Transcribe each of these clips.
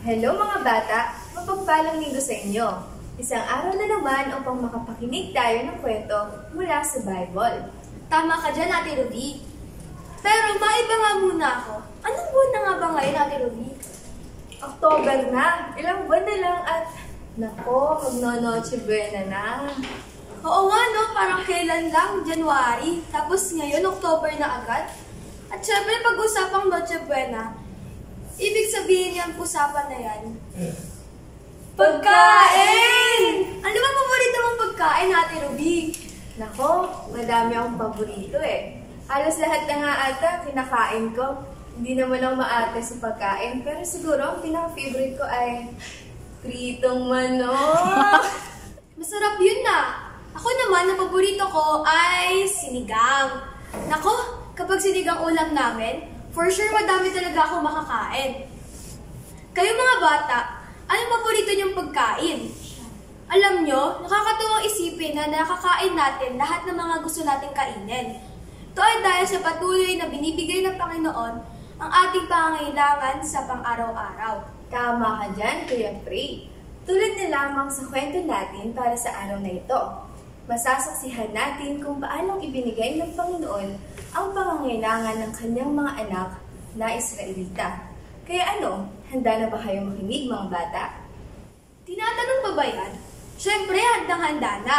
Hello mga bata! Mapagpalang linggo sa inyo. Isang araw na naman upang makapakinig tayo ng kwento mula sa Bible. Tama ka dyan, Ate Ruby. Pero maiba nga muna ako. Anong buwan na nga ba ngayon, Ate Ruby? October na. Ilang buwan na lang at nako, magno-Noche Buena na. Oo nga, no? Parang kailan lang, January. Tapos ngayon, October na agad. At syempre, pag-usapang Noche Buena, ibig sabihin yung usapan na yan, pagkain! Ano ba paborito mong pagkain, Ate Ruby? Nako, madami akong paborito eh. Halos lahat na nga ata kinakain ko. Hindi naman ako maarte sa pagkain, pero siguro ang pinaka-favorite ko ay pritong manok. Masarap yun na. Ako naman, ang paborito ko ay sinigang. Nako, kapag sinigang ulam namin, for sure madami talaga ako makakain. Kayo mga bata, anong paborito niyong pagkain? Alam nyo, nakakatuwang isipin na nakakain natin lahat ng mga gusto nating kainin. Ito ay dahil sa patuloy na binibigay ng Panginoon ang ating pangangailangan sa pang-araw-araw. Tama ka dyan, Kuya Frey. Tulad na lamang sa kwento natin para sa araw na ito. Masasaksihan natin kung paanong ibinigay ng Panginoon ang pangangailangan ng kanyang mga anak na Israelita. Kaya ano, handa na ba kayong makinig mga bata? Tinatanong pa ba yan? Siyempre, handang-handa na.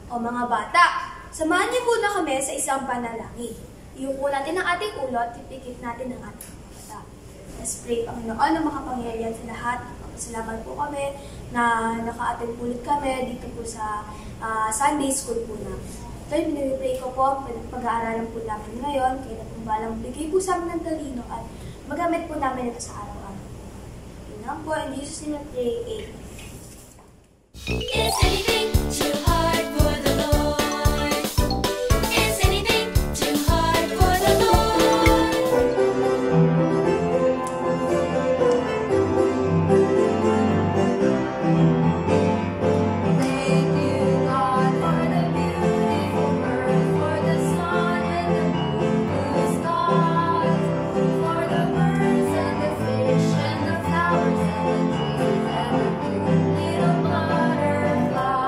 O mga bata, samahan niyo muna kami sa isang panalangin. Iupo natin ang ating ulo at tipikit natin ang ating mata. Let's pray, Panginoon, na makapangyarihan sa lahat. Pasalamat po kami na naka-attend ulit kami dito po sa Sunday School po namin. Ito yung pinipray ko po, pag-aaralan po namin ngayon, kaya na po balang bigay po sa amin ng talino at magamit po namin ito sa araw-araw. Yun lang po, in Jesus' name I pray, Amen. Is anything too hard for the Lord? Is anything too hard for the Lord? Thank you, God, for the beautiful earth, for the sun and the blue skies, for the birds and the fish and the flowers and the trees and the cute little butterflies.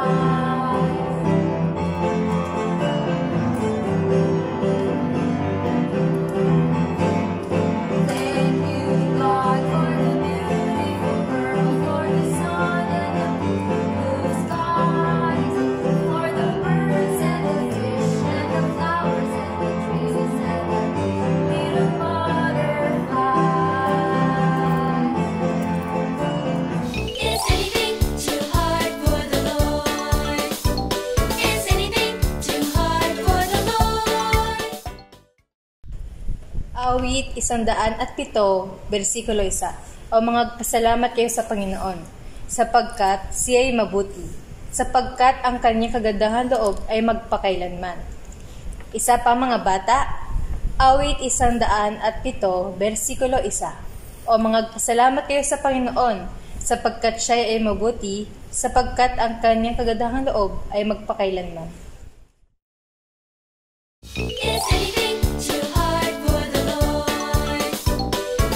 Thank you, God, for the beautiful world, for the sun and the blue skies, for the birds and the fish and the flowers and the trees and the little butterflies. Is anything too hard for the Lord? Is anything too hard for the Lord? Awit 107, versikulo 1. O magpasalamat kayo sa Panginoon, sapagkat siya'y mabuti, sapagkat ang kanyang kagandahan loob ay magpakailanman. Isa pa mga bata, awit 107, versikulo 1. O magpasalamat kayo sa Panginoon, sapagkat siya ay mabuti, sapagkat ang kanyang kagandahan loob ay magpakailanman. Is anything too hard for the Lord?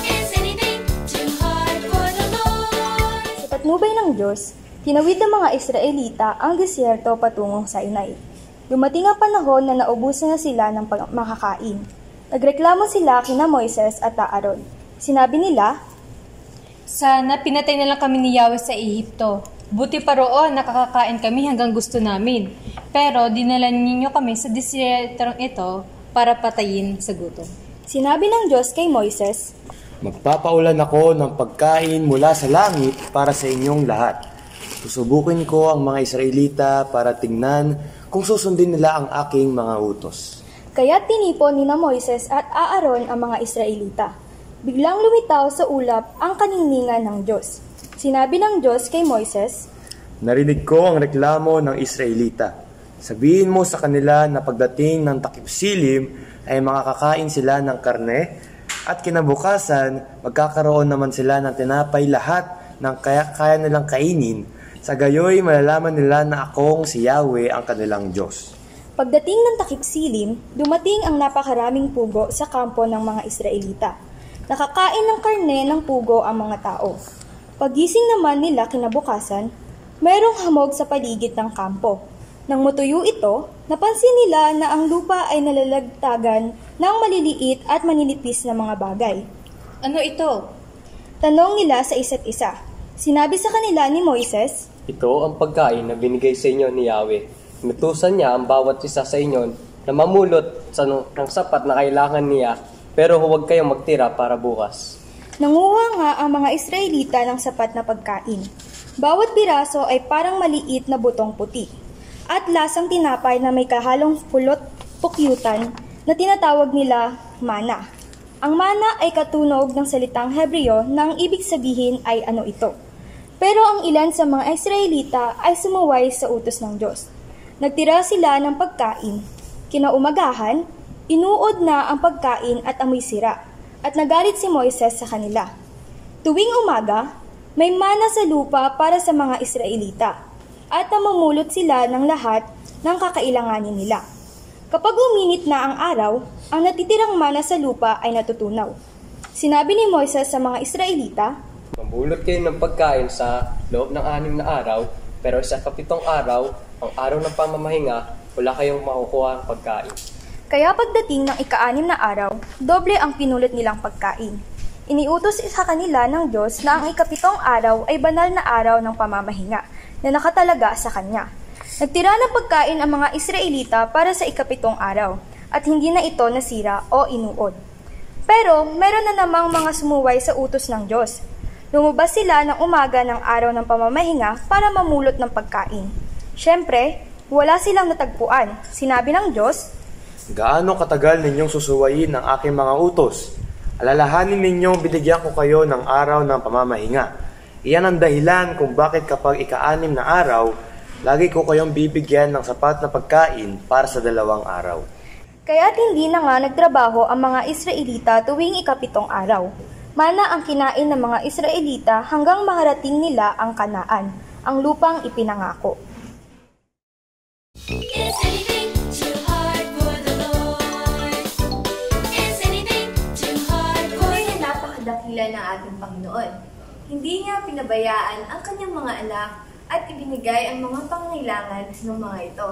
Is anything too hard for the Lord? Sa patnubay ng Diyos, tinawid ng mga Israelita ang disyerto patungong Sinai. Dumating ang panahon na naubusan na sila ng makakain. Nagreklamo sila kina Moises at Aaron. Sinabi nila, Sana pinatay na lang kami ni Yahweh sa Ehipto. Buti pa roon, nakakakain kami hanggang gusto namin. Pero dinala ninyo kami sa disyertong ito para patayin sa gutom. Sinabi ng Diyos kay Moises, Magpapaulan ako ng pagkain mula sa langit para sa inyong lahat. Susubukin ko ang mga Israelita para tingnan kung susundin nila ang aking mga utos. Kaya tinipon ni na Moises at Aaron ang mga Israelita. Biglang lumitaw sa ulap ang kaniningan ng Diyos. Sinabi ng Diyos kay Moises, Narinig ko ang reklamo ng Israelita. Sabihin mo sa kanila na pagdating ng takip silim ay makakakain sila ng karne at kinabukasan magkakaroon naman sila ng tinapay lahat ng kaya nilang kainin. Sa gayoy malalaman nila na akong si Yahweh ang kanilang Diyos. Pagdating ng takip silim, dumating ang napakaraming pugo sa kampo ng mga Israelita. Nakakain ng karne ng pugo ang mga tao. Pagising naman nila kinabukasan, mayroong hamog sa paligid ng kampo. Nang matuyo ito, napansin nila na ang lupa ay nalalagtagan ng maliliit at maninipis na mga bagay. Ano ito? Tanong nila sa isa't isa. Sinabi sa kanila ni Moises, Ito ang pagkain na binigay sa inyo ni Yahweh. Inutusan niya ang bawat isa sa inyo na mamulot ng sapat na kailangan niya, pero huwag kayong magtira para bukas. nanguha nga ang mga Israelita ng sapat na pagkain. Bawat piraso ay parang maliit na butong puti, at lasang tinapay na may kahalong pulot pukyutan na tinatawag nila mana. Ang mana ay katunog ng salitang Hebreo na ang ibig sabihin ay ano ito. Pero ang ilan sa mga Israelita ay sumuway sa utos ng Diyos. Nagtira sila ng pagkain. Kinaumagahan, inuod na ang pagkain at amoy sira, at nagalit si Moises sa kanila. Tuwing umaga, may mana sa lupa para sa mga Israelita, at namumulot sila ng lahat ng kakailanganin nila. Kapag uminit na ang araw, ang natitirang mana sa lupa ay natutunaw. Sinabi ni Moises sa mga Israelita, Mamulot kayo ng pagkain sa loob ng 6 na araw, pero sa 7 araw, ang araw ng pamamahinga, wala kayong makukuha ng pagkain. Kaya pagdating ng ika-6 na araw, doble ang pinulot nilang pagkain. Iniutos sa kanila ng Diyos na ang ika-7 araw ay banal na araw ng pamamahinga na nakatalaga sa Kanya. Nagtira ng pagkain ang mga Israelita para sa ika-7 araw at hindi na ito nasira o inuod. Pero meron na namang mga sumuway sa utos ng Diyos. Lumabas sila ng umaga ng araw ng pamamahinga para mamulot ng pagkain. Siyempre, wala silang natagpuan. Sinabi ng Diyos, Gaano katagal ninyong susuwayin ang aking mga utos? Alalahanin ninyong binigyan ko kayo ng araw ng pamamahinga. Iyan ang dahilan kung bakit kapag ika-6 na araw, lagi ko kayong bibigyan ng sapat na pagkain para sa 2 araw. kaya't hindi na nga nagtrabaho ang mga Israelita tuwing ika-7 araw. Mana ang kinain ng mga Israelita hanggang maharating nila ang Kanaan, ang lupang ipinangako. Is anything too hard for the Lord? Is anything too hard for Tunay na napakadakila ng ating Panginoon. Hindi niya pinabayaan ang kanyang mga anak at ibinigay ang mga pangangailangan ng mga ito.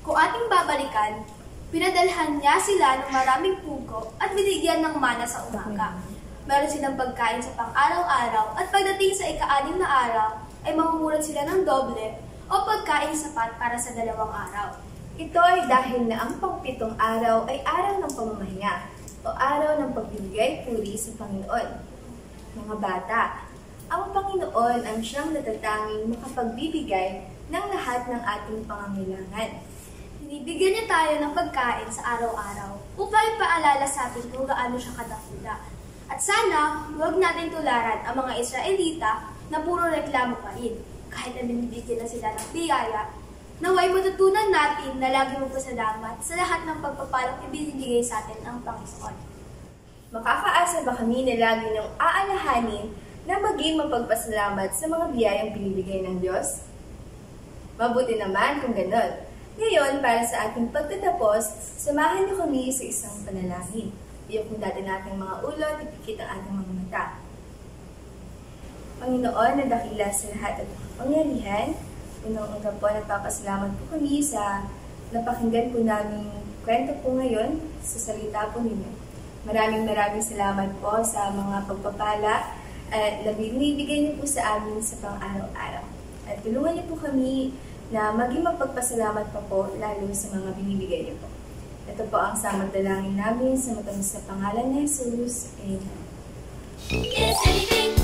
Kung ating babalikan, pinadalhan niya sila ng maraming pugo at binigyan ng mana sa umaga. Meron silang pagkain sa pang-araw-araw at pagdating sa ika-6 na araw ay mamumulot sila ng doble o pagkain sapat para sa 2 araw. Ito ay dahil na ang pang-7 araw ay araw ng pamamahinga o araw ng pagbibigay puri sa Panginoon. Mga bata, ang Panginoon ang siyang natatanging makapagbibigay ng lahat ng ating pangangailangan. Binibigyan niya tayo ng pagkain sa araw-araw upang ipaalala sa atin kung gaano siya kadakila. At sana, huwag natin tularan ang mga Israelita na puro reklamo pa rin. Kahit na binibigyan na sila ng biyaya, naway matutunan natin na lagi magpasalamat sa lahat ng pagpapalang ibinibigay sa atin ng Panginoon. Makakaasa ba kami na lagi niyong aalahanin na maging mapagpasalamat sa mga biyayang binibigay ng Diyos? Mabuti naman kung ganon. Ngayon, para sa ating pagtatapos, samahan niyo kami sa isang panalangin. Iyukong natin ating mga ulot, ipikit ang ating mga mata. Panginoon, na dakila sa lahat at pangyarihan, unang-una po, nagpapasalamat po kami sa napakinggan po namin kwento po ngayon sa salita po ninyo. Maraming salamat po sa mga pagpapala na binibigay niyo po sa amin sa pang-araw-araw. At tulungan niyo po kami na maging mapagpasalamat pa po lalo sa mga binibigay niyo po. Ito po ang samad-dalangin namin sa matamis na pangalan ni Jesus. Amen. Is anything